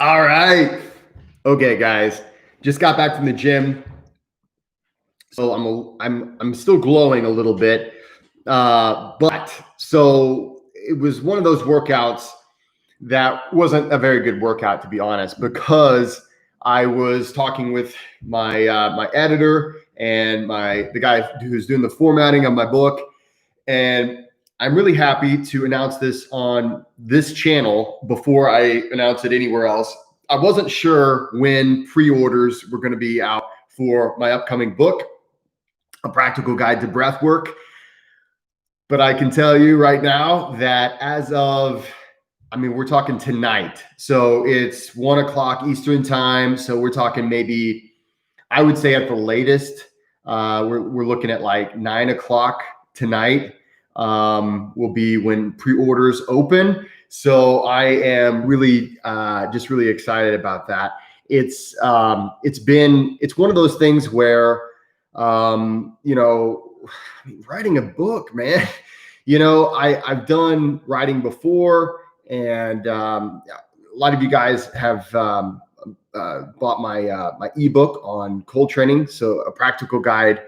All right. Okay, guys. Just got back from the gym. So I'm still glowing a little bit. But so it was one of those workouts that wasn't a very good workout, to be honest, because I was talking with my editor and the guy who's doing the formatting of my book. And I'm really happy to announce this on this channel before I announce it anywhere else. I wasn't sure when pre-orders were going to be out for my upcoming book, A Practical Guide to Breathwork. But I can tell you right now that we're talking tonight. So it's 1 o'clock Eastern time. So we're talking maybe, I would say at the latest, we're looking at like 9 o'clock tonight. Will be when pre-orders open. So I am really just really excited about that. It's one of those things where writing a book, man. I've done writing before, and a lot of you guys have bought my ebook on cold training. So A Practical Guide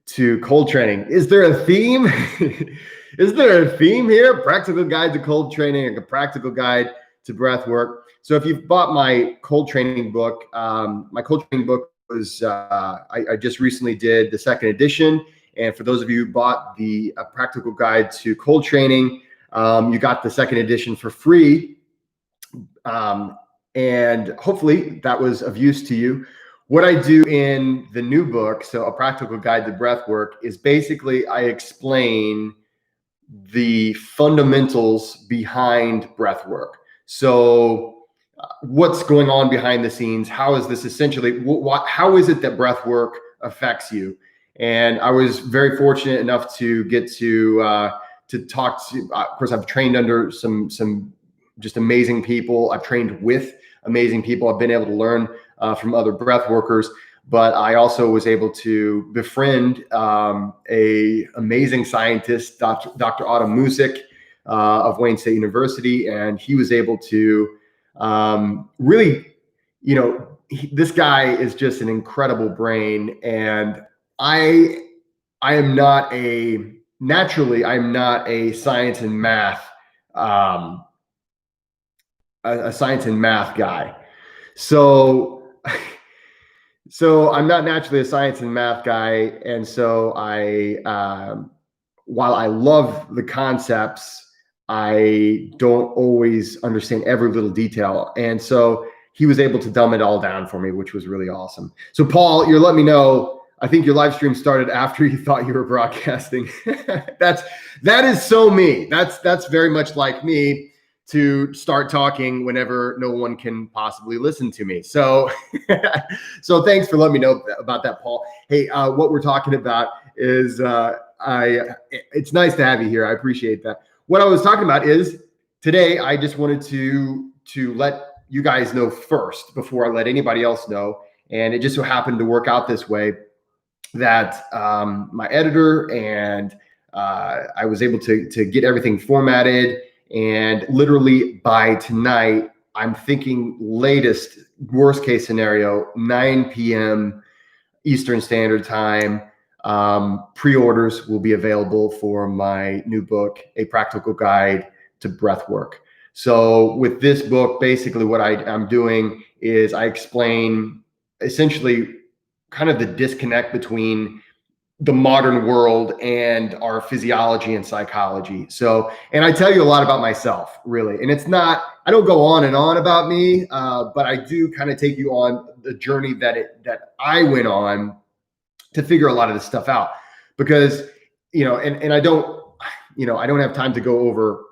to Cold Training. Is there a theme? Is there a theme here? Practical Guide to Cold Training, a Practical Guide to Breathwork. So if you've bought my cold training book, was I just recently did the second edition. And for those of you who bought the Practical Guide to Cold Training, you got the second edition for free. And hopefully that was of use to you. What I do in the new book, so A Practical Guide to Breathwork, is basically I explain the fundamentals behind breathwork. So what's going on behind the scenes? How is this essentially, how is it that breathwork affects you? And I was very fortunate enough to get to talk to, of course, I've trained under some just amazing people. I've trained with amazing people. I've been able to learn from other breath workers, but I also was able to befriend a amazing scientist, Dr. Otto Music of Wayne State University, and he was able to really, this guy is just an incredible brain, and I'm not a science and math a science and math guy. So I'm not naturally a science and math guy. And so while I love the concepts, I don't always understand every little detail. And so he was able to dumb it all down for me, which was really awesome. So Paul, you're letting me know, I think your live stream started after you thought you were broadcasting. That is so me. That's very much like me, to start talking whenever no one can possibly listen to me. So, so thanks for letting me know about that, Paul. Hey, what we're talking about is, it's nice to have you here. I appreciate that. What I was talking about is today, I just wanted to let you guys know first before I let anybody else know. And it just so happened to work out this way that my editor and I was able to get everything formatted. And literally by tonight, I'm thinking latest, worst case scenario, 9 p.m. Eastern Standard Time, pre-orders will be available for my new book, A Practical Guide to Breathwork. So with this book, basically what I'm doing is I explain essentially kind of the disconnect between the modern world and our physiology and psychology. So, and I tell you a lot about myself, really. And it's not, I don't go on and on about me, but I do kind of take you on the journey that I went on to figure a lot of this stuff out. Because, and I don't have time to go over,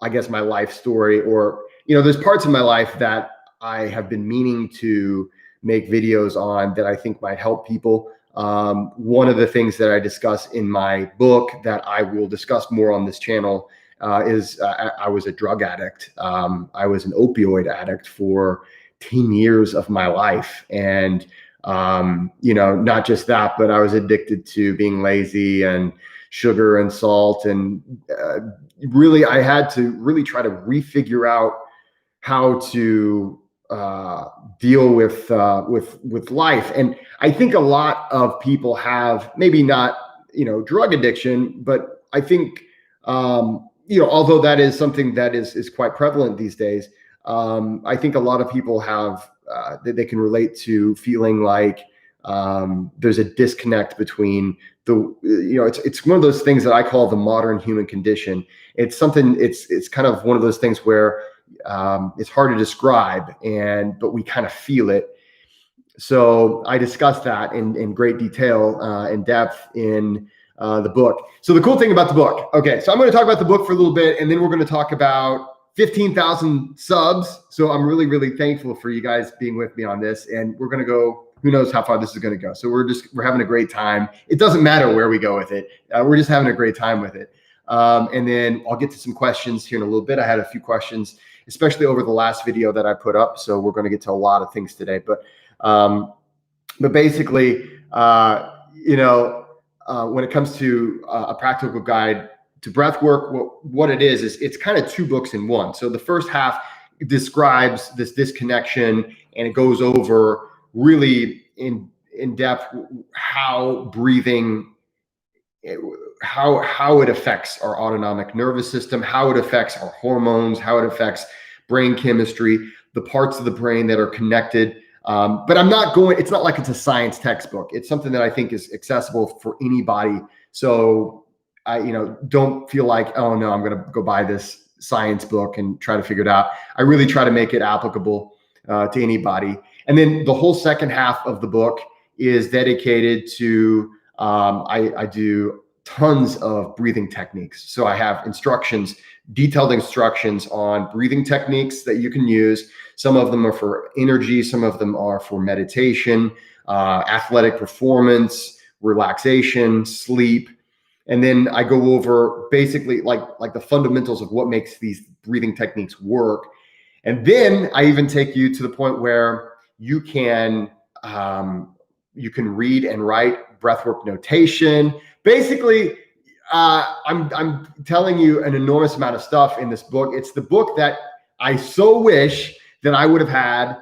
I guess, my life story, or, there's parts of my life that I have been meaning to make videos on that I think might help people. One of the things that I discuss in my book that I will discuss more on this channel is I was a drug addict. I was an opioid addict for 10 years of my life. And, not just that, but I was addicted to being lazy and sugar and salt. And really, I had to really try to refigure out how to deal with life. And I think a lot of people have, maybe not, drug addiction, but I think, although that is something that is quite prevalent these days, I think a lot of people have, they can relate to feeling like there's a disconnect between it's one of those things that I call the modern human condition. It's something, it's kind of one of those things where it's hard to describe, but we kind of feel it. So I discussed that in great detail, in depth in the book. So the cool thing about the book, okay, so I'm going to talk about the book for a little bit, and then we're going to talk about 15,000 subs. So I'm really, really thankful for you guys being with me on this, and we're going to go, who knows how far this is going to go. So we're having a great time. It doesn't matter where we go with it. We're just having a great time with it. And then I'll get to some questions here in a little bit. I had a few questions, especially over the last video that I put up. So we're going to get to a lot of things today, but basically, when it comes to a practical guide to breath work, what it is it's kind of two books in one. So the first half describes this disconnection, and it goes over really in depth how breathing, how it affects our autonomic nervous system, how it affects our hormones, how it affects brain chemistry, the parts of the brain that are connected. But it's not like it's a science textbook. It's something that I think is accessible for anybody. So don't feel like, oh no, I'm going to go buy this science book and try to figure it out. I really try to make it applicable to anybody. And then the whole second half of the book is dedicated to, I do tons of breathing techniques. So I have detailed instructions on breathing techniques that you can use. Some of them are for energy. Some of them are for meditation, athletic performance, relaxation, sleep. And then I go over basically like the fundamentals of what makes these breathing techniques work. And then I even take you to the point where you can read and write breathwork notation. Basically, I'm telling you an enormous amount of stuff in this book. It's the book that I so wish that I would have had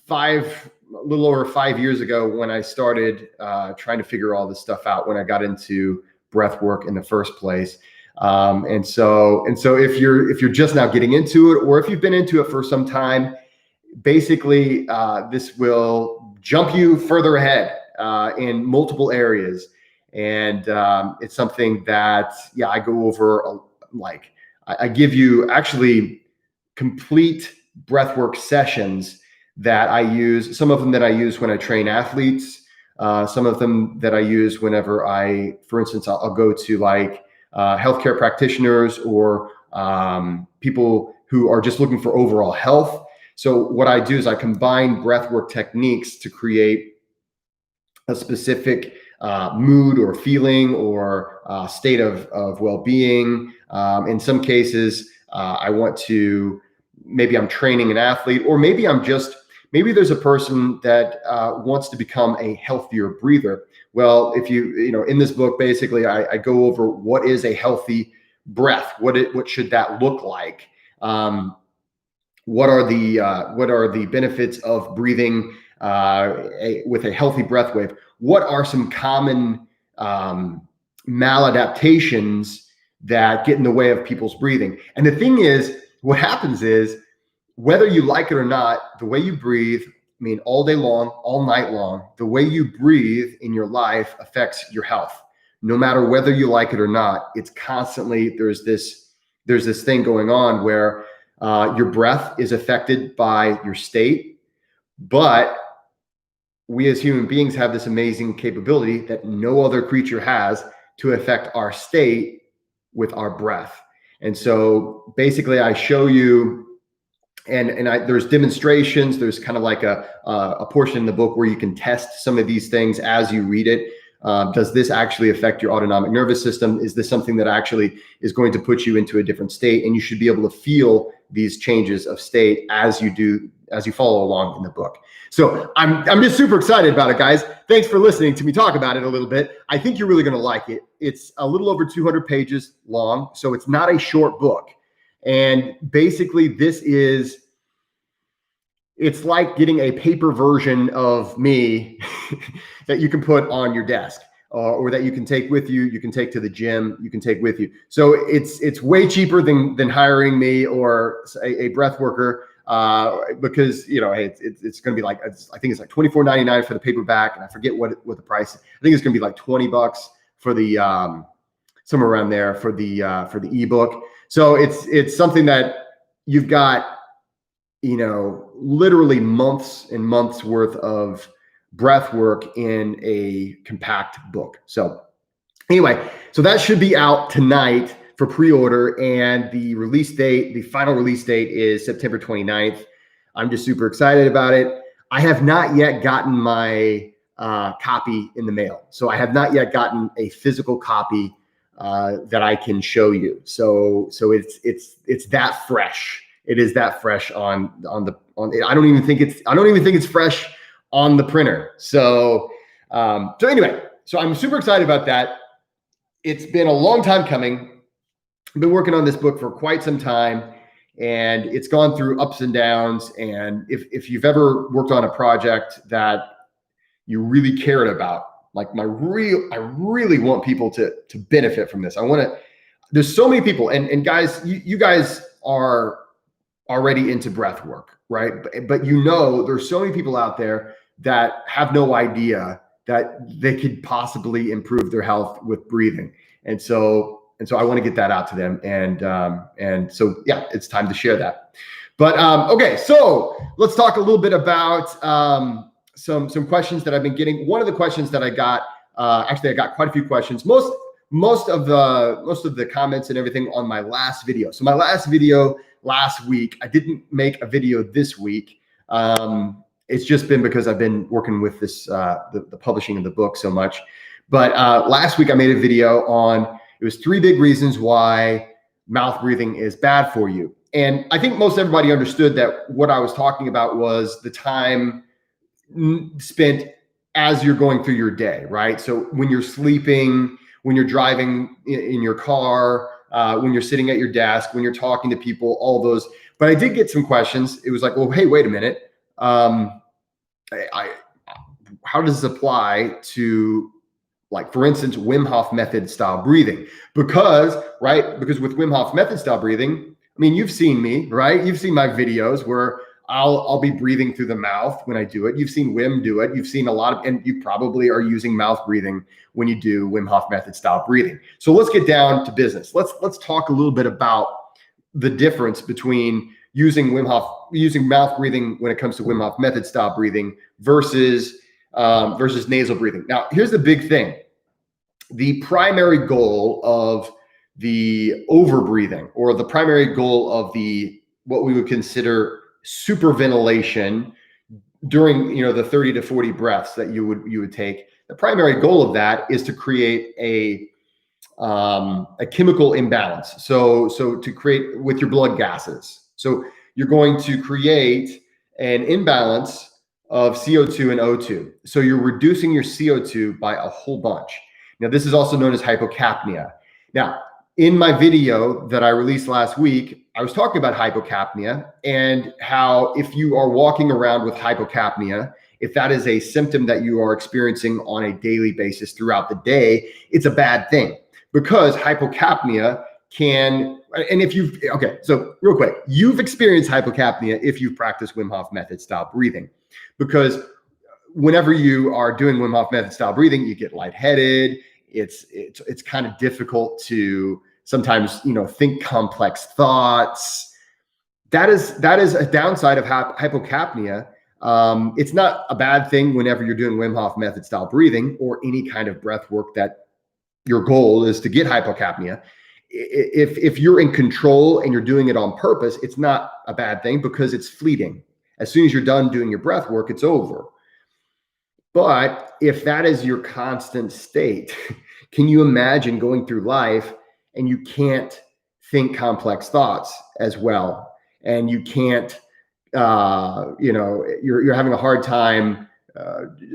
a little over 5 years ago when I started trying to figure all this stuff out, when I got into breath work in the first place. And so if you're just now getting into it, or if you've been into it for some time, basically this will jump you further ahead in multiple areas. And it's something that, I go over, I give you actually complete breathwork sessions that I use. Some of them that I use when I train athletes. Some of them that I use whenever for instance, I'll go to healthcare practitioners or people who are just looking for overall health. So what I do is I combine breathwork techniques to create a specific mood or feeling or state of well-being. In some cases, I want to, maybe I'm training an athlete, or maybe maybe there's a person that wants to become a healthier breather. Well, if in this book, basically, I go over what is a healthy breath, what should that look like, what are the benefits of breathing with a healthy breath wave, what are some common maladaptations that get in the way of people's breathing. And the thing is, what happens is, whether you like it or not, the way you breathe, all day long, all night long, the way you breathe in your life affects your health. No matter whether you like it or not, it's constantly, there's this thing going on where your breath is affected by your state. But we as human beings have this amazing capability that no other creature has to affect our state with our breath. And so basically I show you, and there's demonstrations, there's kind of like a portion in the book where you can test some of these things as you read it. Does this actually affect your autonomic nervous system? Is this something that actually is going to put you into a different state? And you should be able to feel these changes of state as you follow along in the book. So I'm just super excited about it, guys. Thanks for listening to me talk about it a little bit. I think you're really going to like it. It's a little over 200 pages long, so it's not a short book. And basically, this is it's like getting a paper version of me that you can put on your desk, or that you can take with you. You can take to the gym. You can take with you. So it's way cheaper than hiring me or a breath worker, because hey, it's going to be like, I think it's like $24.99 for the paperback, and I forget what the price. I think it's going to be like $20 for the somewhere around there for the ebook. So it's something that you've got, literally months and months worth of breath work in a compact book. So anyway, so that should be out tonight for pre-order, and the final release date is September 29th. I'm just super excited about it. I have not yet gotten my copy in the mail. So I have not yet gotten a physical copy that I can show you. So it's that fresh. It is that fresh on I don't even think it's fresh on the printer. So anyway, so I'm super excited about that. It's been a long time coming. I've been working on this book for quite some time, and it's gone through ups and downs. And if you've ever worked on a project that you really cared about, like I really want people to benefit from this. There's so many people, and guys, you guys are already into breath work, right? But there's so many people out there that have no idea that they could possibly improve their health with breathing. And so I want to get that out to them. And so, yeah, it's time to share that. But okay, so let's talk a little bit about some questions that I've been getting. One of the questions that I got, actually I got quite a few questions. Most of the comments and everything on my last video. So my last video last week, I didn't make a video this week. It's just been because I've been working with this the publishing of the book so much. But last week I made a video on, it was 3 big reasons why mouth breathing is bad for you. And I think most everybody understood that what I was talking about was the time spent as you're going through your day, right? So when you're sleeping, when you're driving in your car, when you're sitting at your desk, when you're talking to people, all those. But I did get some questions. It was like, well, hey, wait a minute. How does this apply to, like, for instance, Wim Hof method style breathing? Because with Wim Hof method style breathing, I mean, you've seen me, right? You've seen my videos where I'll be breathing through the mouth when I do it. You've seen Wim do it. You've seen a lot of, and you probably are using mouth breathing when you do Wim Hof method style breathing. So let's get down to business. Let's talk a little bit about the difference between using mouth breathing when it comes to Wim Hof method style breathing versus nasal breathing. Now, here's the big thing. The primary goal of the overbreathing, or the primary goal of what we would consider superventilation during the 30 to 40 breaths that you would take, the primary goal of that is to create a chemical imbalance. So to create with your blood gases. So you're going to create an imbalance of CO2 and O2. So you're reducing your CO2 by a whole bunch. Now, this is also known as hypocapnia. Now, in my video that I released last week, I was talking about hypocapnia and how if you are walking around with hypocapnia, if that is a symptom that you are experiencing on a daily basis throughout the day, it's a bad thing, because hypocapnia can, so real quick, you've experienced hypocapnia if you've practiced Wim Hof method style breathing, because whenever you are doing Wim Hof method style breathing, you get lightheaded. It's kind of difficult to sometimes, think complex thoughts. That is a downside of hypocapnia. It's not a bad thing whenever you're doing Wim Hof method style breathing or any kind of breath work that your goal is to get hypocapnia. If you're in control and you're doing it on purpose, it's not a bad thing because it's fleeting. As soon as you're done doing your breath work, it's over. But if that is your constant state, can you imagine going through life and you can't think complex thoughts as well, and you can't, you're having a hard time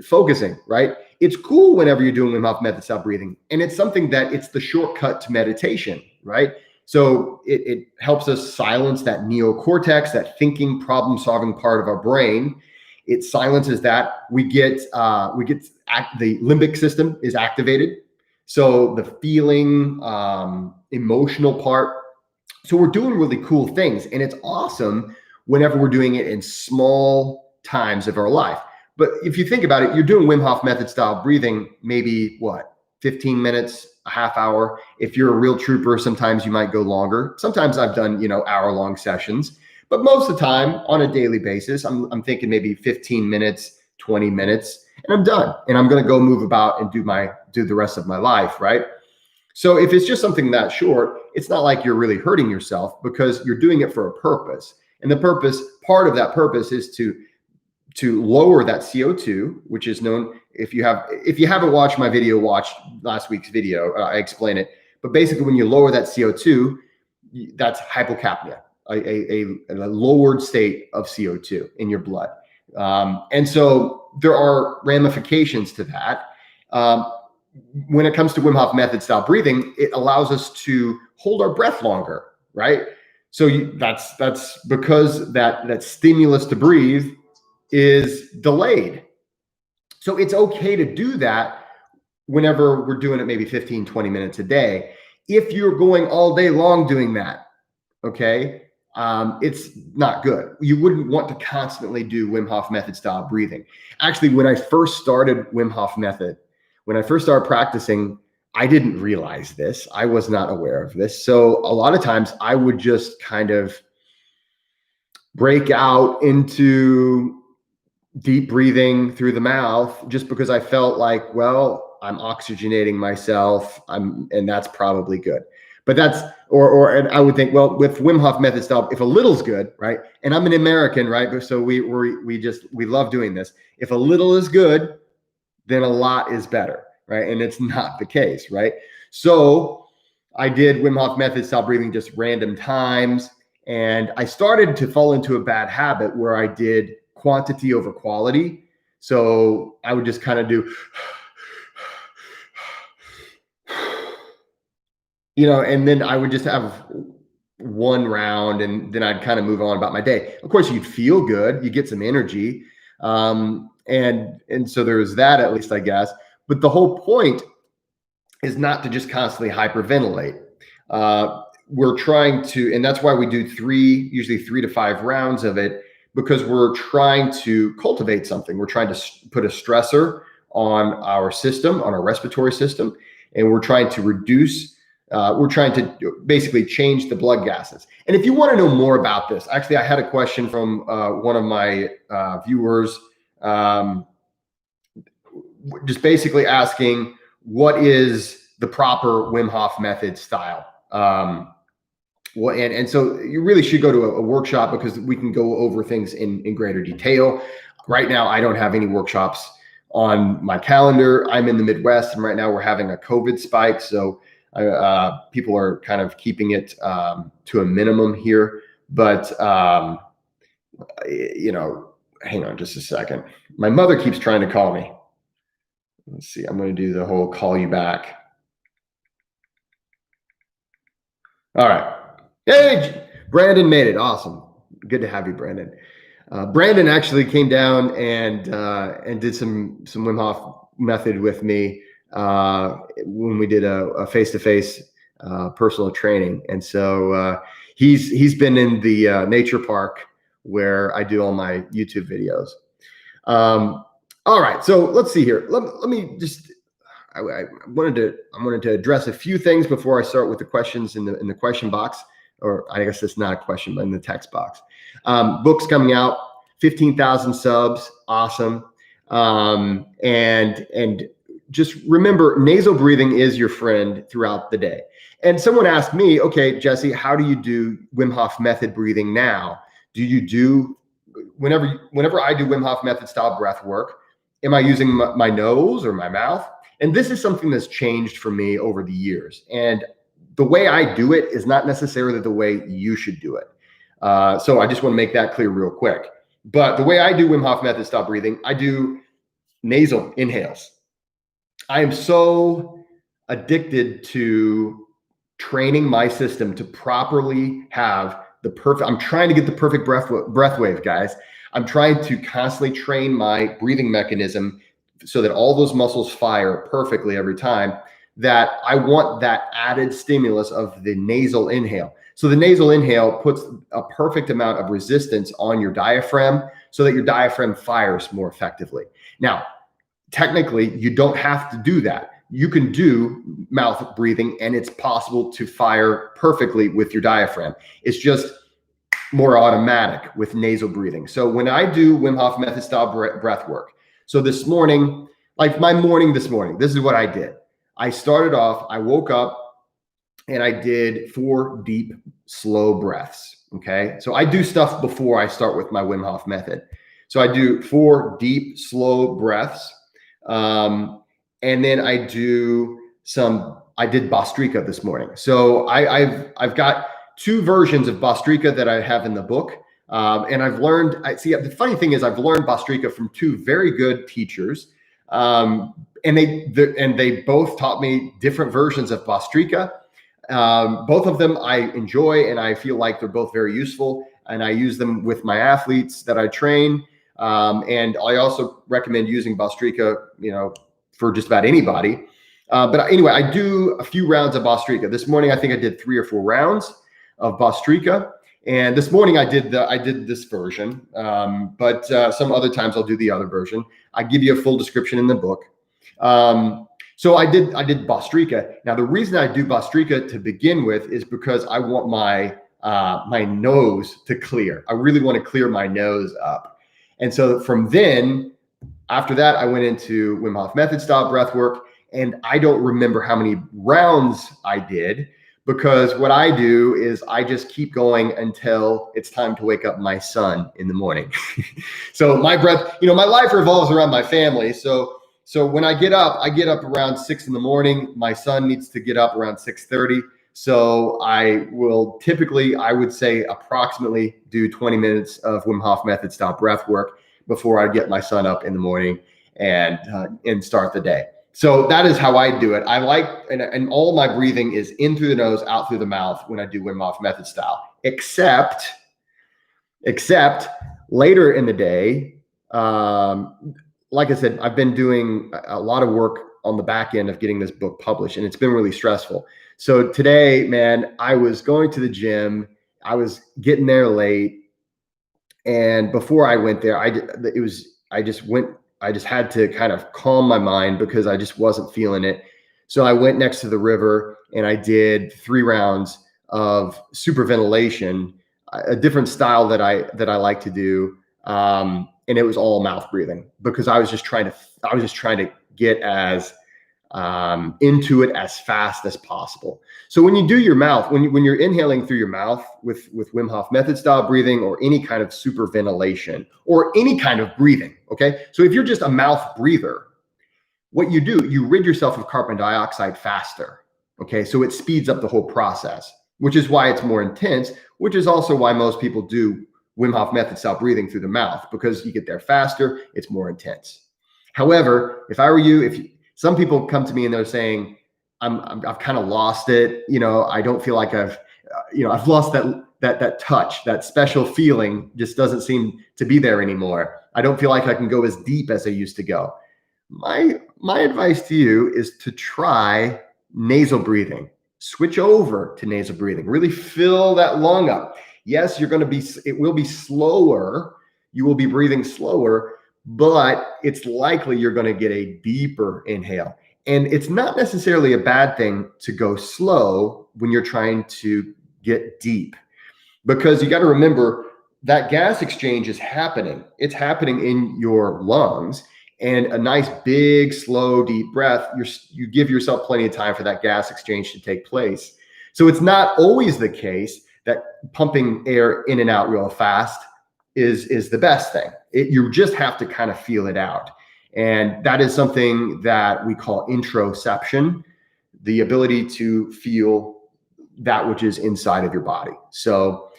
focusing, right? It's cool whenever you're doing Wim Hof method style breathing, and it's something that it's the shortcut to meditation, right? So it helps us silence that neocortex, that thinking, problem-solving part of our brain. It silences that. We get the limbic system is activated. So the feeling, emotional part. So we're doing really cool things, and it's awesome whenever we're doing it in small times of our life. But if you think about it, you're doing Wim Hof method style breathing, maybe what, 15 minutes, a half hour. If you're a real trooper, sometimes you might go longer. Sometimes I've done, hour-long sessions, but most of the time on a daily basis, I'm thinking maybe 15 minutes, 20 minutes, and I'm done. And I'm going to go move about and do the rest of my life, right? So if it's just something that short, it's not like you're really hurting yourself because you're doing it for a purpose. And part of that purpose is to lower that CO2, which is known, if you haven't watched my video, watch last week's video, I explain it. But basically when you lower that CO2, that's hypocapnia, a lowered state of CO2 in your blood. And so there are ramifications to that. When it comes to Wim Hof method style breathing, it allows us to hold our breath longer, right? So that's because that stimulus to breathe is delayed. So it's okay to do that whenever we're doing it maybe 15, 20 minutes a day. If you're going all day long doing that, okay, it's not good. You wouldn't want to constantly do Wim Hof method style breathing. Actually, when I first started Wim Hof method, when I first started practicing, I didn't realize this. I was not aware of this. So a lot of times I would just kind of break out into deep breathing through the mouth just because I felt like, well, I'm oxygenating myself, and that's probably good. But and I would think, well, with Wim Hof method style, if a little's good, right? And I'm an American, right? So we love doing this. If a little is good, then a lot is better, right? And it's not the case, right? So I did Wim Hof method style breathing just random times, and I started to fall into a bad habit where I did quantity over quality. So I would just kind of do, and then I would just have one round, and then I'd kind of move on about my day. Of course, you'd feel good, you get some energy. And so there's that, at least, I guess. But the whole point is not to just constantly hyperventilate. We're trying to, and that's why we do usually 3 to 5 rounds of it, because we're trying to cultivate something. We're trying to put a stressor on our system, on our respiratory system, and we're trying to we're trying to basically change the blood gases. And if you want to know more about this, actually, I had a question from one of my viewers, just basically asking, what is the proper Wim Hof method style? And so you really should go to a workshop, because we can go over things in greater detail. Right now, I don't have any workshops on my calendar. I'm in the Midwest, and right now we're having a COVID spike. So people are kind of keeping it to a minimum here. But, hang on just a second. My mother keeps trying to call me. Let's see. I'm going to do the whole call you back. All right. Hey, Brandon made it. Awesome. Good to have you, Brandon. Brandon actually came down and did some Wim Hof method with me when we did a face-to-face personal training. And so he's been in the nature park where I do all my YouTube videos. All right. So let's see here. Let me just. I wanted to address a few things before I start with the questions in the question box, or I guess it's not a question, but in the text box. Books coming out, 15,000 subs, awesome. And just remember, nasal breathing is your friend throughout the day. And someone asked me, okay, Jesse, how do you do Wim Hof method breathing now? Do you do whenever I do Wim Hof method style breath work? Am I using my nose or my mouth? And this is something that's changed for me over the years. And the way I do it is not necessarily the way you should do it. So I just want to make that clear real quick. But the way I do Wim Hof method style breathing, I do nasal inhales. I am so addicted to training my system to properly have the perfect, I'm trying to get the perfect breath wave, guys. I'm trying to constantly train my breathing mechanism so that all those muscles fire perfectly every time, that I want that added stimulus of the nasal inhale. So the nasal inhale puts a perfect amount of resistance on your diaphragm so that your diaphragm fires more effectively. Now, technically, you don't have to do that. You can do mouth breathing and it's possible to fire perfectly with your diaphragm. It's just more automatic with nasal breathing. So when I do Wim Hof method style breath work, so this morning, like my morning this morning, this is what I did. I started off, I woke up and I did 4 deep, slow breaths. Okay. So I do stuff before I start with my Wim Hof method. So I do 4 deep, slow breaths. And then I did Bastrika this morning. So I've got 2 versions of Bastrika that I have in the book. And I've learned, the funny thing is I've learned Bastrika from 2 very good teachers. And they both taught me different versions of Bastrika. Both of them I enjoy, and I feel like they're both very useful, and I use them with my athletes that I train. And I also recommend using Bastrika, for just about anybody. But anyway, I do a few rounds of Bastrika. This morning, I think I did 3 or 4 rounds of Bastrika. And this morning I did this version, but some other times I'll do the other version. I give you a full description in the book. So I did Bastrika. Now, the reason I do Bastrika to begin with is because I want my nose to clear. I really want to clear my nose up. And so from then, after that, I went into Wim Hof method style breath work, and I don't remember how many rounds I did, because what I do is I just keep going until it's time to wake up my son in the morning. So my breath, my life revolves around my family. So when I get up around 6 in the morning. My son needs to get up around 6:30. So I will typically, I would say approximately do 20 minutes of Wim Hof method style breath work before I get my son up in the morning and start the day. So that is how I do it. I like, and all my breathing is in through the nose, out through the mouth when I do Wim Hof method style, except later in the day. Like I said, I've been doing a lot of work on the back end of getting this book published, and it's been really stressful. So today, man, I was going to the gym. I was getting there late. And before I went there, I just had to kind of calm my mind because I just wasn't feeling it. So I went next to the river and I did 3 rounds of super ventilation, a different style that I like to do. And it was all mouth breathing because I was just trying to get as into it as fast as possible. So when you do your mouth, when you're inhaling through your mouth with Wim Hof method style breathing or any kind of super ventilation or any kind of breathing, okay? So if you're just a mouth breather, what you do, you rid yourself of carbon dioxide faster, okay? So it speeds up the whole process, which is why it's more intense, which is also why most people do Wim Hof method style breathing through the mouth, because you get there faster, it's more intense. However, if I were you, some people come to me and they're saying, I've kind of lost it. I don't feel like I've lost that touch, that special feeling just doesn't seem to be there anymore. I don't feel like I can go as deep as I used to go. My advice to you is to try nasal breathing. Switch over to nasal breathing. Really fill that lung up. Yes, it will be slower. You will be breathing slower, but it's likely you're going to get a deeper inhale. And it's not necessarily a bad thing to go slow when you're trying to get deep, because you got to remember that gas exchange is happening. It's happening in your lungs, and a nice big, slow, deep breath, you give yourself plenty of time for that gas exchange to take place. So it's not always the case that pumping air in and out real fast is the best thing. You just have to kind of feel it out. And that is something that we call interoception, the ability to feel that which is inside of your body. So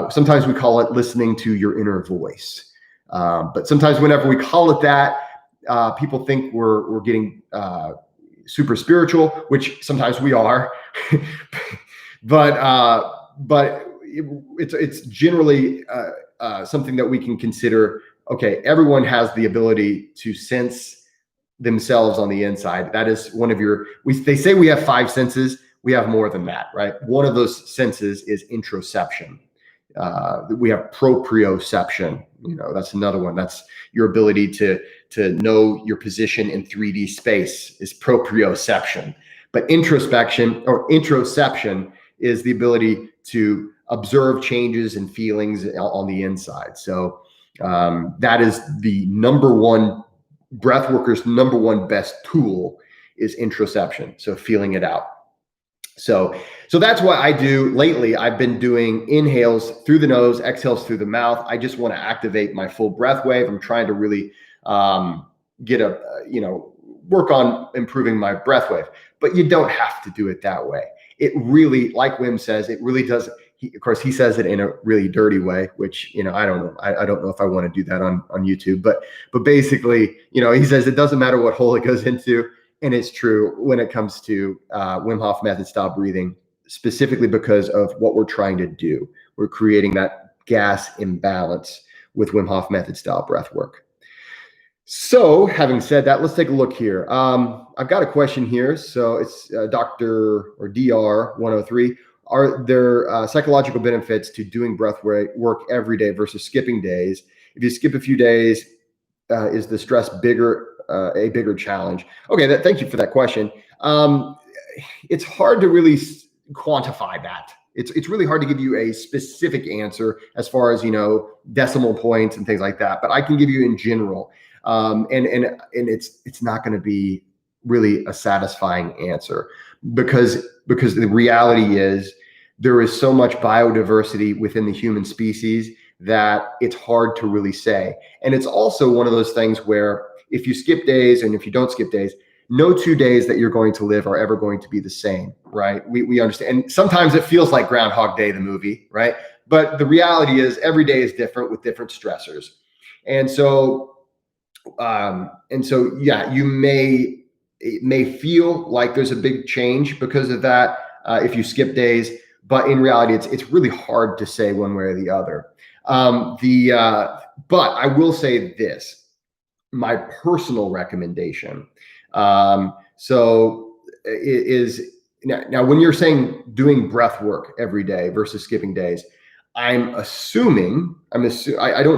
sometimes we call it listening to your inner voice. But sometimes whenever we call it that, people think we're getting super spiritual, which sometimes we are. It's generally something that we can consider. Okay, everyone has the ability to sense themselves on the inside. That is one of they say we have 5 senses. We have more than that, right? One of those senses is interoception. We have proprioception. That's another one. That's your ability to know your position in 3D space is proprioception. But introception is the ability to observe changes and feelings on the inside. So that is the Breathworker's number one best tool is introception. So feeling it out. So that's what I do lately. I've been doing inhales through the nose, exhales through the mouth. I just want to activate my full breath wave. I'm trying to really work on improving my breath wave, but you don't have to do it that way. It really, like Wim says, it really does. Of course, he says it in a really dirty way, which, I don't know. I don't know if I want to do that on YouTube, but basically, he says it doesn't matter what hole it goes into. And it's true when it comes to Wim Hof method style breathing, specifically because of what we're trying to do. We're creating that gas imbalance with Wim Hof method style breath work. So having said that, let's take a look here. I've got a question here. So it's Dr. or DR 103. Are there psychological benefits to doing breath work every day versus skipping days? If you skip a few days, is the stress a bigger challenge? Okay, thank you for that question. It's hard to really quantify that. It's really hard to give you a specific answer as far as, decimal points and things like that. But I can give you in general. And it's not going to be really a satisfying answer because the reality is there is so much biodiversity within the human species that it's hard to really say. And it's also one of those things where if you skip days and if you don't skip days, no 2 days that you're going to live are ever going to be the same, right? We understand. And sometimes it feels like Groundhog Day, the movie, right? But the reality is every day is different with different stressors. And so yeah, it may feel like there's a big change because of that if you skip days, but in reality, it's really hard to say one way or the other. But I will say this, my personal recommendation. Is now when you're saying doing breath work every day versus skipping days, I don't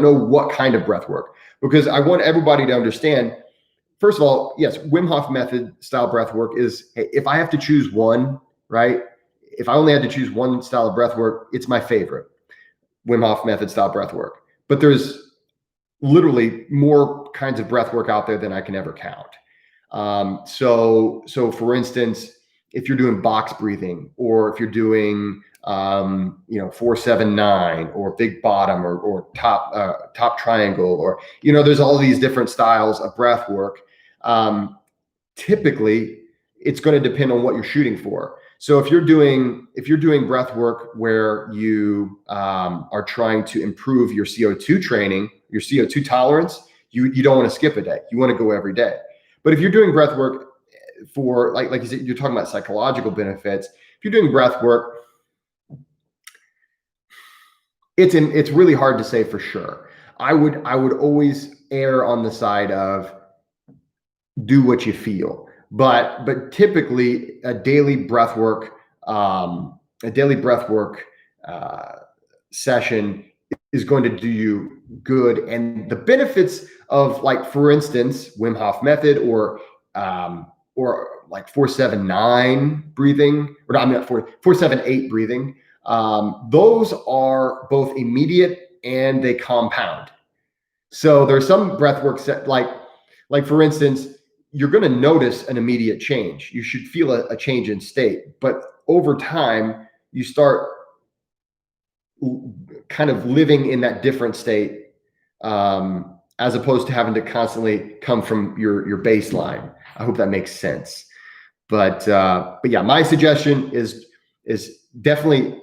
know what kind of breath work, because I want everybody to understand, first of all, yes, Wim Hof method style breath work is, hey, if I have to choose one, right? If I only had to choose one style of breath work, it's my favorite, Wim Hof method style breath work. But there's literally more kinds of breath work out there than I can ever count. So for instance, if you're doing box breathing, or if you're doing 4-7-9 or big bottom or top triangle, or there's all these different styles of breath work. Typically it's going to depend on what you're shooting for. So if you're doing breath work where you are trying to improve your CO2 training, your CO2 tolerance, you don't want to skip a day. You want to go every day. But if you're doing breath work for, like you said, you're talking about psychological benefits. If you're doing breath work, it's really hard to say for sure. I would always err on the side of do what you feel. But typically a daily breath work session is going to do you good. And the benefits of, like, for instance, Wim Hof method or like 4-7-9 breathing, or not 4-7-8 breathing. Those are both immediate and they compound. So there's some breath work set, like for instance, you're going to notice an immediate change. You should feel a change in state, but over time you start kind of living in that different state, as opposed to having to constantly come from your baseline. I hope that makes sense. But yeah, my suggestion is definitely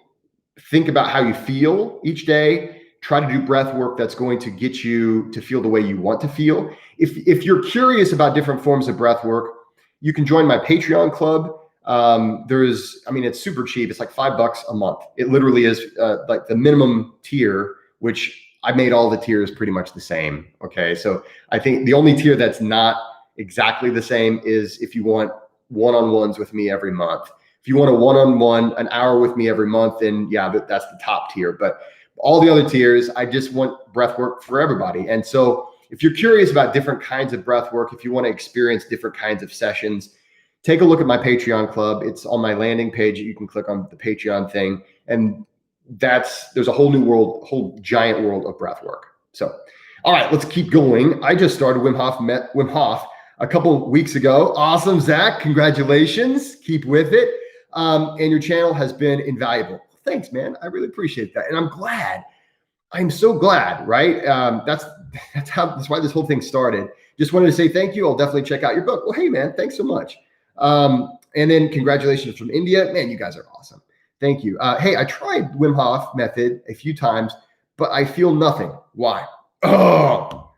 think about how you feel each day. Try to do breath work that's going to get you to feel the way you want to feel. If you're curious about different forms of breath work, you can join my Patreon club. it's super cheap. It's like $5 a month. It literally is like the minimum tier, which I made all the tiers pretty much the same. Okay. So I think the only tier that's not exactly the same is if you want one-on-ones with me every month. If you want a one-on-one, an hour with me every month, then yeah, that's the top tier. But all the other tiers, I just want breath work for everybody. And so if you're curious about different kinds of breath work, if you want to experience different kinds of sessions, take a look at my Patreon club. It's on my landing page. You can click on the Patreon thing. And there's a whole new world, whole giant world of breath work. So, all right, let's keep going. I just started Wim Hof a couple weeks ago. Awesome, Zach. Congratulations. Keep with it. And your channel has been invaluable. Thanks, man. I really appreciate that. And I'm so glad, right? That's why this whole thing started. Just wanted to say thank you. I'll definitely check out your book. Well, hey, man, thanks so much. And then congratulations from India. Man, you guys are awesome. Thank you. Hey, I tried Wim Hof method a few times, but I feel nothing. Why? Oh,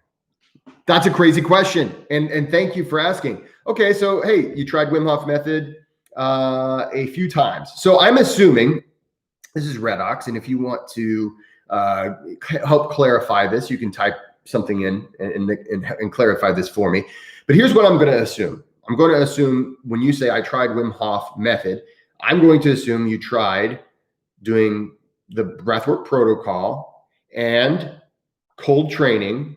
that's a crazy question. And thank you for asking. Okay, so hey, you tried Wim Hof method a few times. So I'm assuming this is Redox, and if you want to help clarify this, you can type something in and clarify this for me. But here's what I'm going to assume. I'm going to assume when you say I tried Wim Hof method, I'm going to assume you tried doing the breathwork protocol and cold training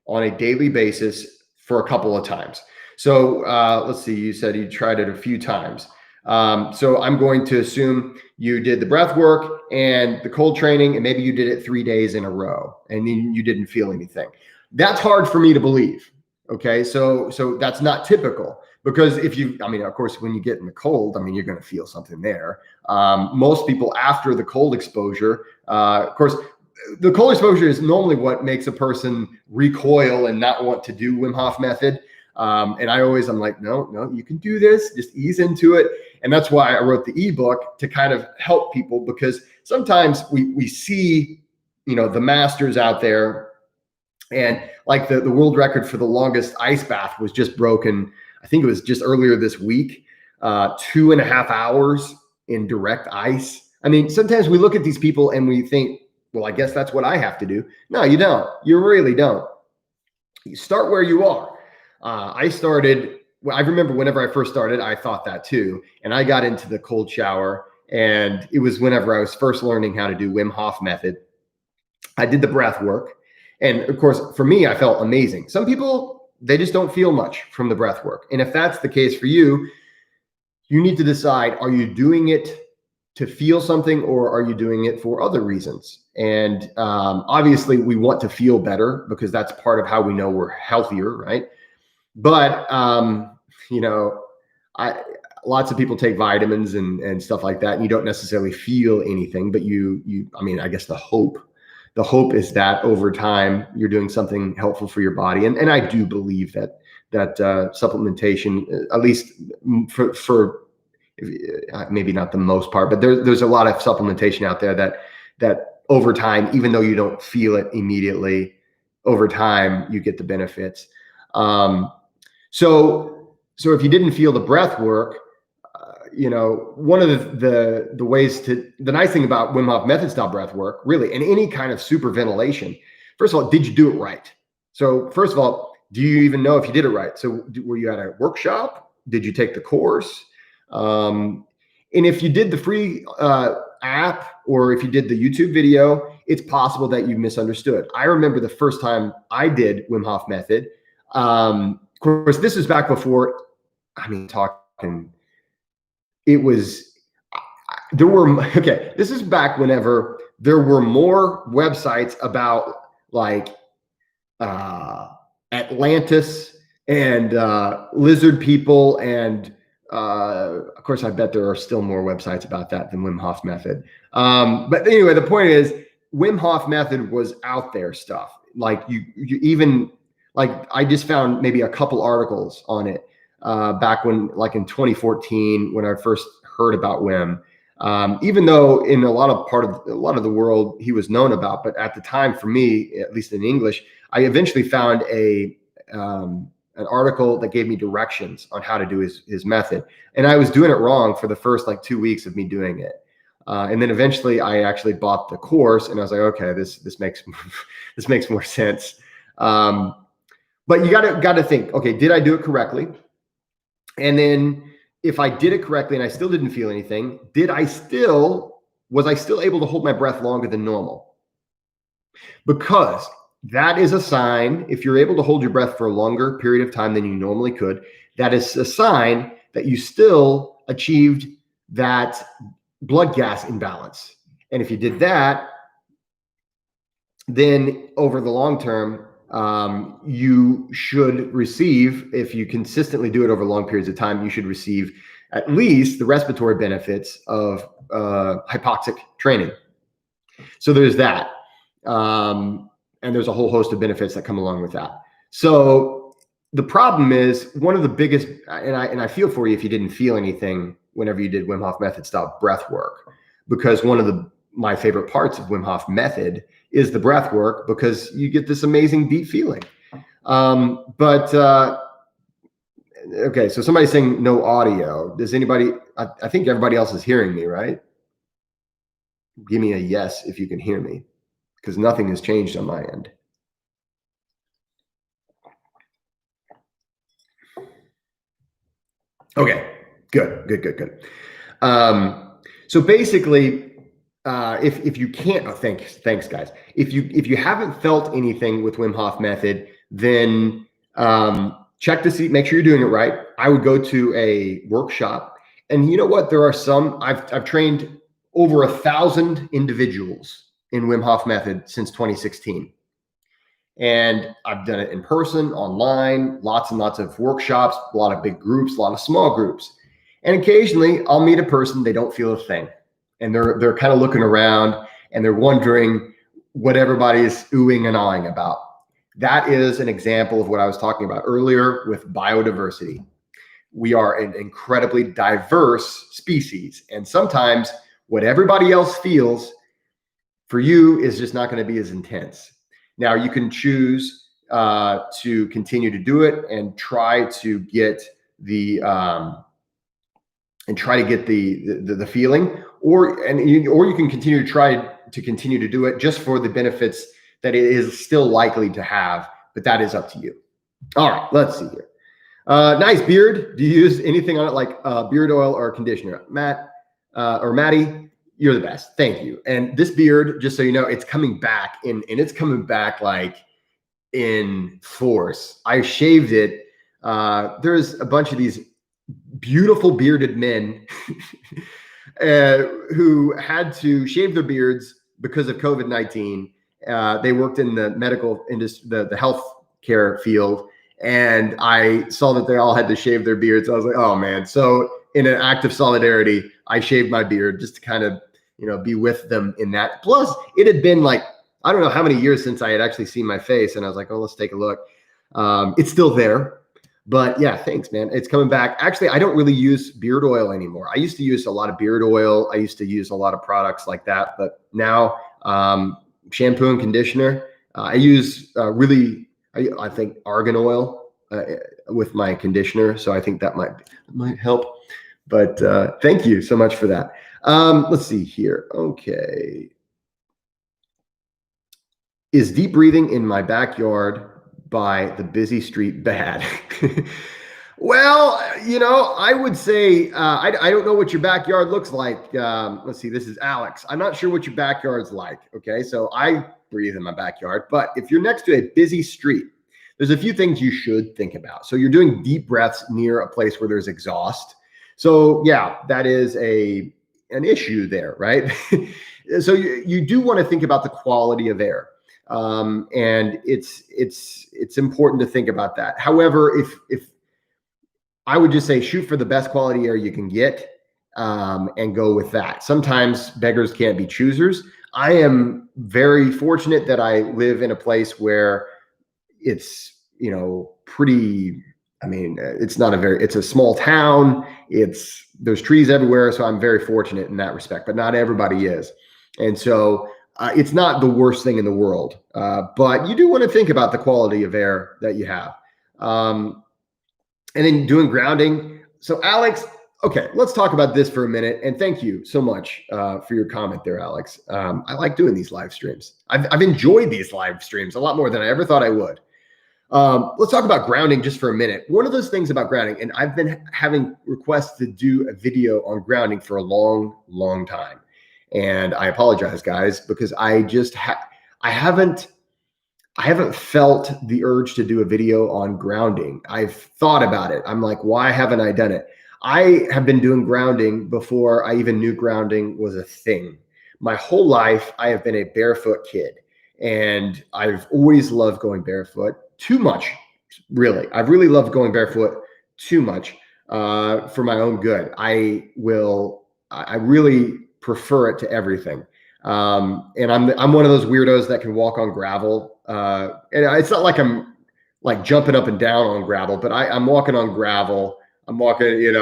on a daily basis for a couple of times. So let's see, you said you tried it a few times. So I'm going to assume you did the breath work and the cold training, and maybe you did it 3 days in a row and you didn't feel anything. That's hard for me to believe. Okay. So that's not typical, because of course, when you get in the cold, you're going to feel something there. Most people after the cold exposure, of course, the cold exposure is normally what makes a person recoil and not want to do Wim Hof method. And I'm like, no, you can do this, just ease into it. And that's why I wrote the ebook, to kind of help people, because sometimes we see, the masters out there, and like the world record for the longest ice bath was just broken. I think it was just earlier this week, 2.5 hours in direct ice. Sometimes we look at these people and we think, well, I guess that's what I have to do. No, you don't. You really don't. You start where you are. I remember whenever I first started, I thought that too. And I got into the cold shower, and it was whenever I was first learning how to do Wim Hof method. I did the breath work. And of course, for me, I felt amazing. Some people, they just don't feel much from the breath work. And if that's the case for you, you need to decide, are you doing it to feel something, or are you doing it for other reasons? And obviously we want to feel better, because that's part of how we know we're healthier, right? But, lots of people take vitamins and stuff like that, and you don't necessarily feel anything, but I guess the hope is that over time you're doing something helpful for your body. And I do believe that supplementation, at least for maybe not the most part, but there's a lot of supplementation out there that over time, even though you don't feel it immediately, over time you get the benefits. So if you didn't feel the breath work, one of the ways the nice thing about Wim Hof method style breath work, really, and any kind of super ventilation, first of all, did you do it right? So first of all, do you even know if you did it right? So were you at a workshop? Did you take the course? And if you did the free app, or if you did the YouTube video, it's possible that you misunderstood. I remember the first time I did Wim Hof method. Of course, this is back before, this is back whenever there were more websites about like Atlantis and lizard people. And of course, I bet there are still more websites about that than Wim Hof method. But anyway, the point is, Wim Hof method was out there stuff. Like you even, like I just found maybe a couple articles on it back when, like in 2014, when I first heard about Wim. Even though in a lot of the world he was known about, but at the time for me, at least in English, I eventually found an an article that gave me directions on how to do his method. And I was doing it wrong for the first like 2 weeks of me doing it. And then eventually I actually bought the course and I was like, okay, this makes, this makes more sense. But you gotta think, okay, did I do it correctly? And then if I did it correctly and I still didn't feel anything, was I still able to hold my breath longer than normal? Because that is a sign, if you're able to hold your breath for a longer period of time than you normally could, that is a sign that you still achieved that blood gas imbalance. And if you did that, then over the long term, you should receive, if you consistently do it over long periods of time, you should receive at least the respiratory benefits of hypoxic training. So there's that. And there's a whole host of benefits that come along with that. So the problem is one of the biggest, and I feel for you if you didn't feel anything whenever you did Wim Hof method style breath work, because one of my favorite parts of Wim Hof method is the breath work, because you get this amazing deep feeling. Okay, so somebody's saying no audio. Does anybody, I think everybody else is hearing me, right? Give me a yes if you can hear me, because nothing has changed on my end. Okay, good. So basically, if you can't, thanks guys. If you haven't felt anything with Wim Hof method, then check to see, make sure you're doing it right. I would go to a workshop, and you know what? There are some, I've trained over 1,000 individuals in Wim Hof method since 2016. And I've done it in person, online, lots and lots of workshops, a lot of big groups, a lot of small groups. And occasionally I'll meet a person, they don't feel a thing. And they're kind of looking around and they're wondering what everybody's oohing and awing about. That is an example of what I was talking about earlier with biodiversity. We are an incredibly diverse species. And sometimes what everybody else feels for you is just not going to be as intense. Now you can choose to continue to do it and try to get the feeling, or you can continue to do it just for the benefits that it is still likely to have, but that is up to you. All right, let's see here. Nice beard. Do you use anything on it like beard oil or conditioner? Matt or Maddie, you're the best. Thank you. And this beard, just so you know, it's coming back and it's coming back like in force. I shaved it. There's a bunch of these beautiful bearded men who had to shave their beards because of COVID-19. They worked in the medical industry, the health care field, and I saw that they all had to shave their beards. I was like, oh man. So in an act of solidarity, I shaved my beard just to kind of, be with them in that. Plus, it had been like, I don't know how many years since I had actually seen my face, and I was like, oh, let's take a look. It's still there. But yeah, thanks, man. It's coming back. Actually, I don't really use beard oil anymore. I used to use a lot of beard oil. I used to use a lot of products like that. But now, shampoo and conditioner. I use I think argan oil with my conditioner. So I think that might help. But thank you so much for that. Let's see here. Okay. Is deep breathing in my backyard by the busy street bad? Well, I would say, I don't know what your backyard looks like. Let's see, this is Alex. I'm not sure what your backyard's like. Okay. So I breathe in my backyard, but if you're next to a busy street, there's a few things you should think about. So you're doing deep breaths near a place where there's exhaust. So yeah, that is an issue there, right? So you do want to think about the quality of air. And it's important to think about that. However, if I would just say shoot for the best quality air you can get, and go with that. Sometimes beggars can't be choosers. I am very fortunate that I live in a place where it's, pretty, it's a small town. There's trees everywhere. So I'm very fortunate in that respect, but not everybody is. And so it's not the worst thing in the world, but you do want to think about the quality of air that you have. and then doing grounding. So Alex, okay, let's talk about this for a minute. And thank you so much for your comment there, Alex. I like doing these live streams. I've enjoyed these live streams a lot more than I ever thought I would. Let's talk about grounding just for a minute. One of those things about grounding, and I've been having requests to do a video on grounding for a long, long time. And I apologize, guys, because I just I haven't felt the urge to do a video on grounding. I've thought about it. I'm like, why haven't I done it? I have been doing grounding before I even knew grounding was a thing. My whole life, I have been a barefoot kid, and I've always loved going barefoot. Too much, really. I've really loved going barefoot too much for my own good. I really prefer it to everything. And I'm one of those weirdos that can walk on gravel. And it's not like I'm like jumping up and down on gravel, but I'm walking on gravel. I'm walking,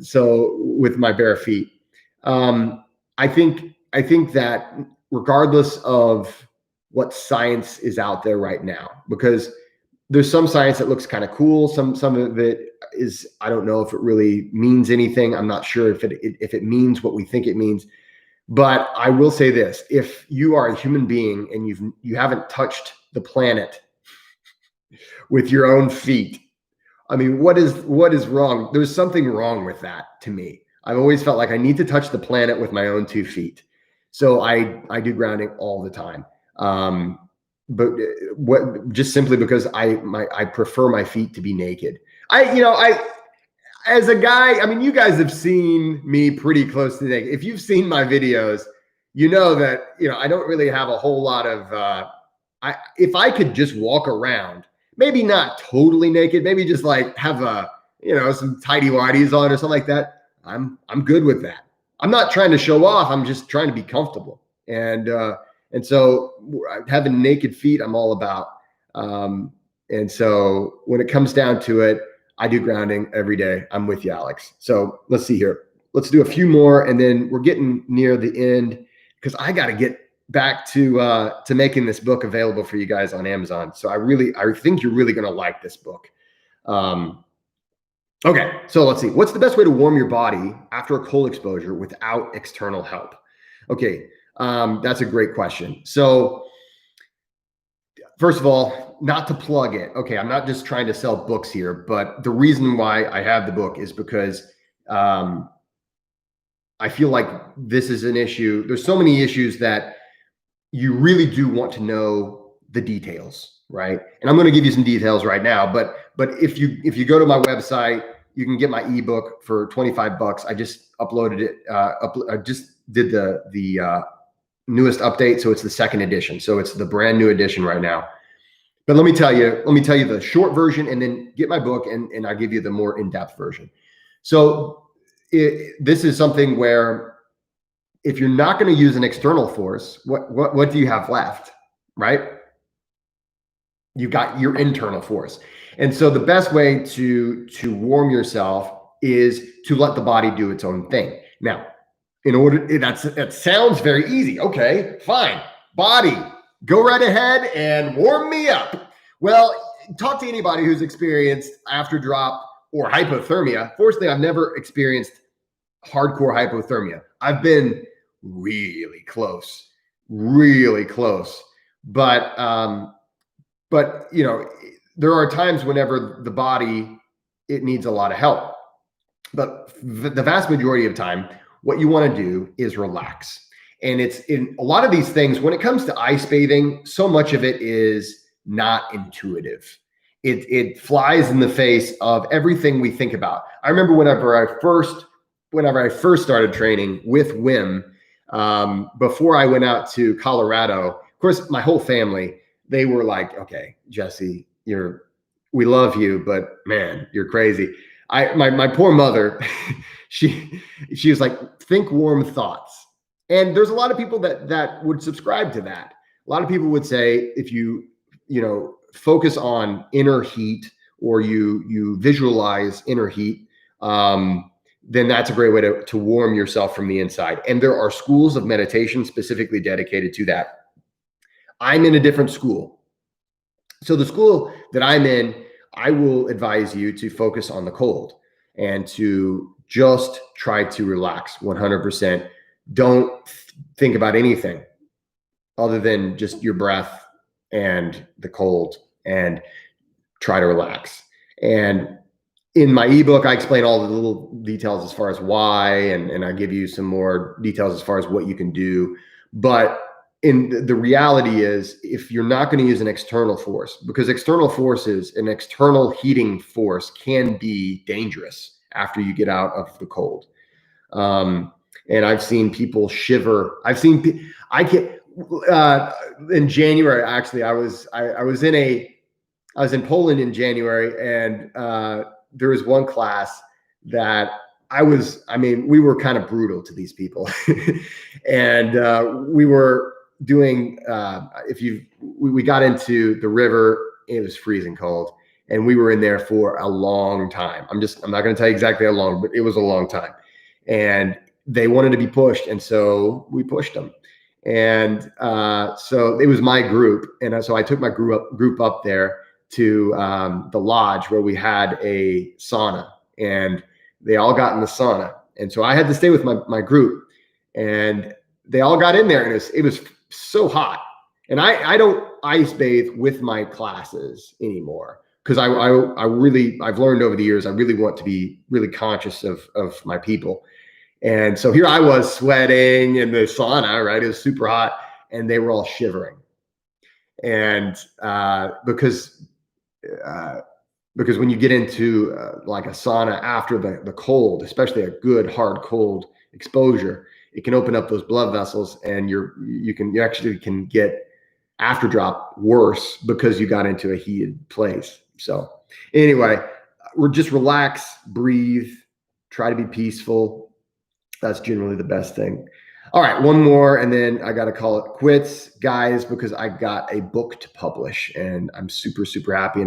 so with my bare feet. I think that regardless of what science is out there right now, because there's some science that looks kind of cool. Some of it is, I don't know if it really means anything. I'm not sure if it means what we think it means. But I will say this: if you are a human being and you haven't touched the planet with your own feet, I mean, what is wrong? There's something wrong with that to me. I've always felt like I need to touch the planet with my own 2 feet. So I do grounding all the time. But just simply because I prefer my feet to be naked. As a guy, I mean, you guys have seen me pretty close to naked. If you've seen my videos, you know that, I don't really have a whole lot of, if I could just walk around, maybe not totally naked, maybe just like have some tidy whities on or something like that, I'm good with that. I'm not trying to show off. I'm just trying to be comfortable. And so having naked feet, I'm all about. And so when it comes down to it, I do grounding every day. I'm with you, Alex. So let's see here. Let's do a few more, and then we're getting near the end because I got to get back to making this book available for you guys on Amazon. So I think you're really going to like this book. Okay, so let's see. What's the best way to warm your body after a cold exposure without external help? Okay, that's a great question. So first of all, not to plug it. Okay, I'm not just trying to sell books here, but the reason why I have the book is because I feel like this is an issue. There's so many issues that you really do want to know the details, right? And I'm going to give you some details right now, but if you go to my website, you can get my ebook for $25. I just uploaded it. I just did the newest update, so it's the second edition. So it's the brand new edition right now. But let me tell you the short version, and then get my book, and I'll give you the more in-depth version. So this is something where if you're not going to use an external force, what do you have left, right? You've got your internal force. And so the best way to warm yourself is to let the body do its own thing. Now, that sounds very easy. Okay, fine. Body, go right ahead and warm me up. Well, talk to anybody who's experienced after drop or hypothermia. Fortunately, I've never experienced hardcore hypothermia. I've been really close. But there are times whenever the body, it needs a lot of help. But the vast majority of time, what you want to do is relax. And it's in a lot of these things, when it comes to ice bathing, so much of it is not intuitive. It flies in the face of everything we think about. I remember whenever I first started training with Wim, before I went out to Colorado, of course, my whole family, they were like, okay, Jesse, we love you, but man, you're crazy. My poor mother, she was like, think warm thoughts. And there's a lot of people that would subscribe to that. A lot of people would say, if you focus on inner heat, or you visualize inner heat, then that's a great way to warm yourself from the inside. And there are schools of meditation specifically dedicated to that. I'm in a different school. So the school that I'm in, I will advise you to focus on the cold and to just try to relax 100%. Don't think about anything other than just your breath and the cold, and try to relax. And in my ebook, I explain all the little details as far as why, and I give you some more details as far as what you can do. But in the reality is, if you're not going to use an external force, because external forces, an external heating force can be dangerous after you get out of the cold. And I've seen people shiver. I can, in January, actually, I was in Poland in January, and there was one class that we were kind of brutal to these people. And we were doing, we got into the river, it was freezing cold, and we were in there for a long time. I'm not going to tell you exactly how long, but it was a long time. And they wanted to be pushed, and so we pushed them. And so it was my group, and so I took my group up there to the lodge where we had a sauna, and they all got in the sauna. And so I had to stay with my group, and they all got in there, and it was so hot. And I don't ice bathe with my classes anymore, because I've learned over the years, I really want to be really conscious of my people. And so here I was sweating in the sauna, right? It was super hot, and they were all shivering. And because when you get into like a sauna after the cold, especially a good hard cold exposure, it can open up those blood vessels, and you actually can get after drop worse because you got into a heated place. So anyway, we're just relax, breathe, try to be peaceful. That's generally the best thing. All right, one more, and then I got to call it quits, guys, because I got a book to publish, and I'm super, super happy.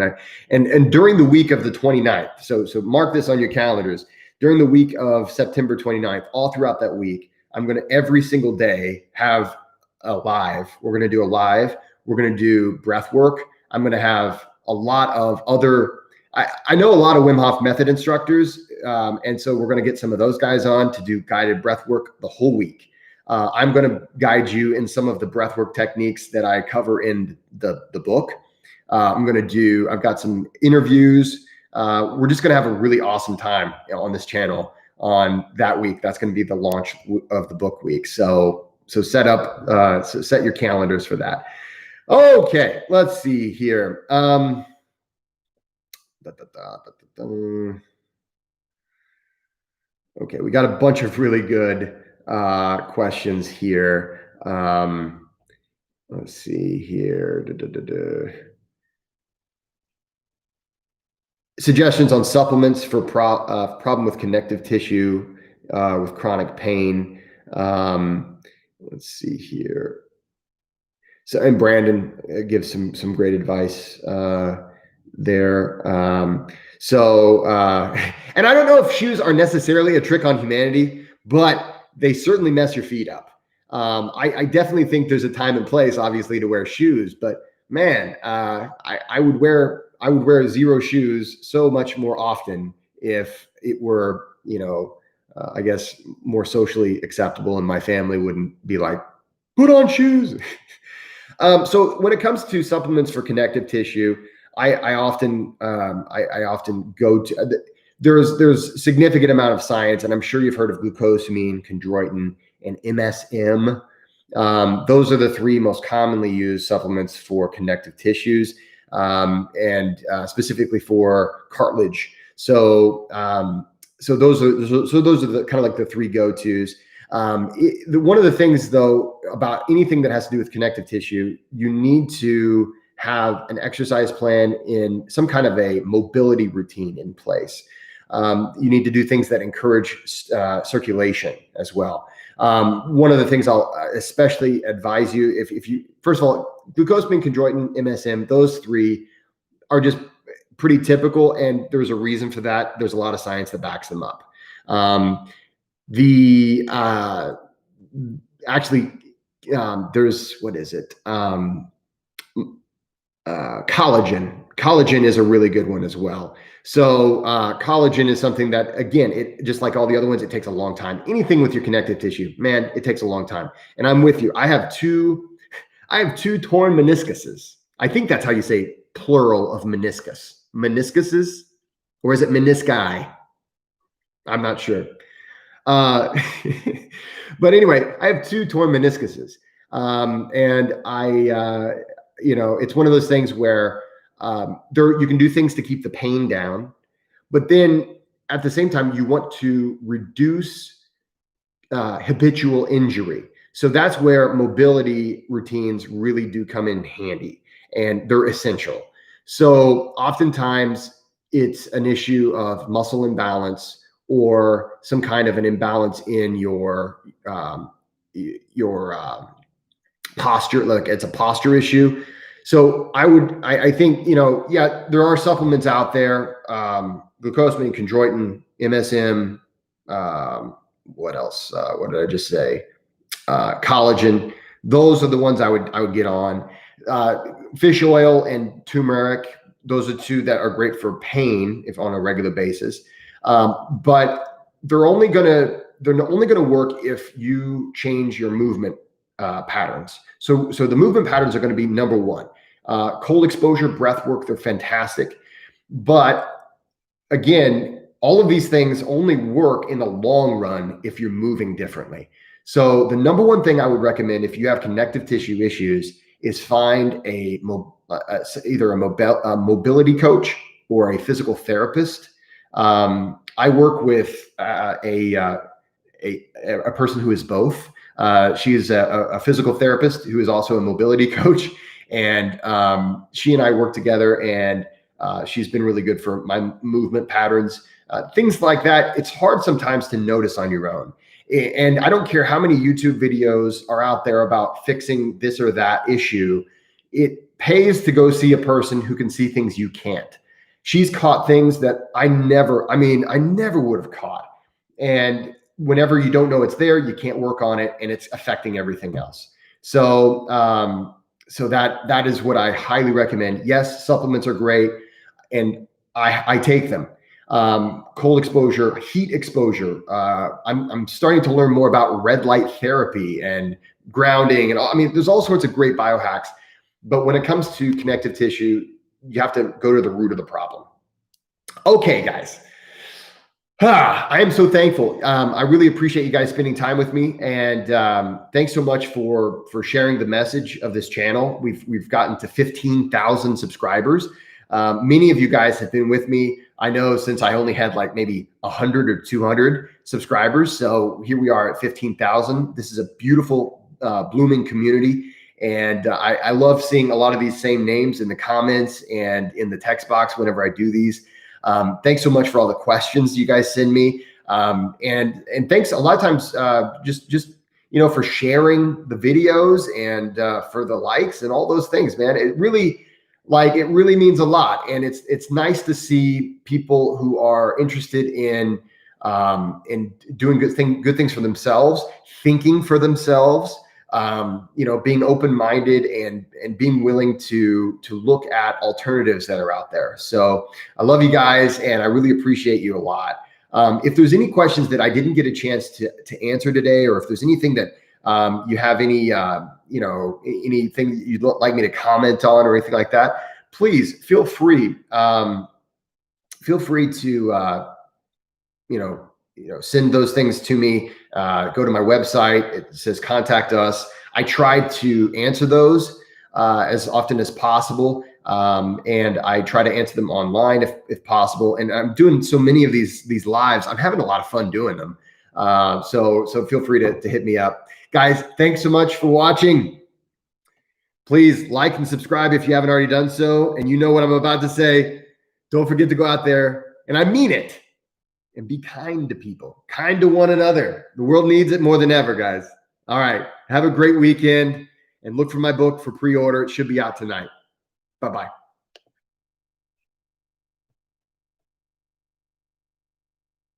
And during the week of the 29th, so mark this on your calendars. During the week of September 29th, all throughout that week, I'm going to every single day have a live. We're going to do a live. We're going to do breath work. I'm going to have a lot of other. I know a lot of Wim Hof method instructors, and so we're going to get some of those guys on to do guided breath work the whole week. I'm going to guide you in some of the breathwork techniques that I cover in the book. I've got some interviews. We're just going to have a really awesome time on this channel on that week. That's going to be the launch of the book week. So set your calendars for that. Okay, let's see here. Okay, we got a bunch of really good questions here. Let's see here. Suggestions on supplements for problem with connective tissue with chronic pain. Let's see here. So, and Brandon gives some great advice there. And I don't know if shoes are necessarily a trick on humanity, but they certainly mess your feet up. I definitely think there's a time and place, obviously, to wear shoes, but man, I would wear zero shoes so much more often if it were, I guess, more socially acceptable, and my family wouldn't be like, put on shoes. So when it comes to supplements for connective tissue, I often go to there's significant amount of science, and I'm sure you've heard of glucosamine, chondroitin, and MSM. Those are the three most commonly used supplements for connective tissues, and specifically for cartilage. So those are the kind of like the three go-tos. One of the things, though, about anything that has to do with connective tissue, you need to have an exercise plan in some kind of a mobility routine in place. You need to do things that encourage circulation as well. One of the things I'll especially advise you, if you, first of all, glucosamine, chondroitin, MSM, those three are just pretty typical, and there's a reason for that. There's a lot of science that backs them up. There's what is it? Collagen. Collagen is a really good one as well. So collagen is something that, again, it just like all the other ones, it takes a long time. Anything with your connective tissue, man, it takes a long time. And I'm with you. I have two torn meniscuses. I think that's how you say plural of meniscus. Meniscuses, or is it menisci? I'm not sure. Uh, but anyway, I have two torn meniscuses. And it's one of those things where you can do things to keep the pain down, but then at the same time, you want to reduce habitual injury. So that's where mobility routines really do come in handy, and they're essential. So oftentimes it's an issue of muscle imbalance or some kind of an imbalance in your posture. Like it's a posture issue. So I think, yeah, there are supplements out there, glucosamine, chondroitin, MSM, what else? What did I just say? Collagen. Those are the ones I would get on. Fish oil and turmeric. Those are two that are great for pain if on a regular basis. But they're only gonna work if you change your movement patterns. So the movement patterns are going to be number one. Cold exposure, breath work, they're fantastic. But again, all of these things only work in the long run if you're moving differently. So the number one thing I would recommend if you have connective tissue issues is find either a mobility coach or a physical therapist. I work with a person who is both. She is a physical therapist who is also a mobility coach, and she and I work together, and she's been really good for my movement patterns, things like that. It's hard sometimes to notice on your own. And I don't care how many YouTube videos are out there about fixing this or that issue. It pays to go see a person who can see things you can't. She's caught things that I never would have caught. And whenever you don't know it's there, you can't work on it, and it's affecting everything else. So that is what I highly recommend. Yes, supplements are great, and I take them. Cold exposure, heat exposure. I'm starting to learn more about red light therapy and grounding, and there's all sorts of great biohacks. But when it comes to connective tissue, you have to go to the root of the problem. Okay, guys. I am so thankful. I really appreciate you guys spending time with me, and thanks so much for sharing the message of this channel. We've gotten to 15,000 subscribers. Many of you guys have been with me, I know, since I only had like maybe 100 or 200 subscribers. So here we are at 15,000. This is a beautiful, blooming community. And I love seeing a lot of these same names in the comments and in the text box whenever I do these. Thanks so much for all the questions you guys send me. And thanks a lot of times, just for sharing the videos and for the likes and all those things, man. It really means a lot. And it's nice to see people who are interested in doing good things for themselves, thinking for themselves, being open-minded and being willing to look at alternatives that are out there. So I love you guys, and I really appreciate you a lot. If there's any questions that I didn't get a chance to answer today, or if there's anything that you have anything you'd like me to comment on or anything like that, please feel free to send those things to me. Go to my website. It says contact us. I try to answer those as often as possible. And I try to answer them online if possible. And I'm doing so many of these lives. I'm having a lot of fun doing them. So feel free to hit me up. Guys, thanks so much for watching. Please like and subscribe if you haven't already done so. And you know what I'm about to say. Don't forget to go out there, and I mean it, and be kind to people, kind to one another. The world needs it more than ever, guys. All right. Have a great weekend, and look for my book for pre-order. It should be out tonight. Bye-bye.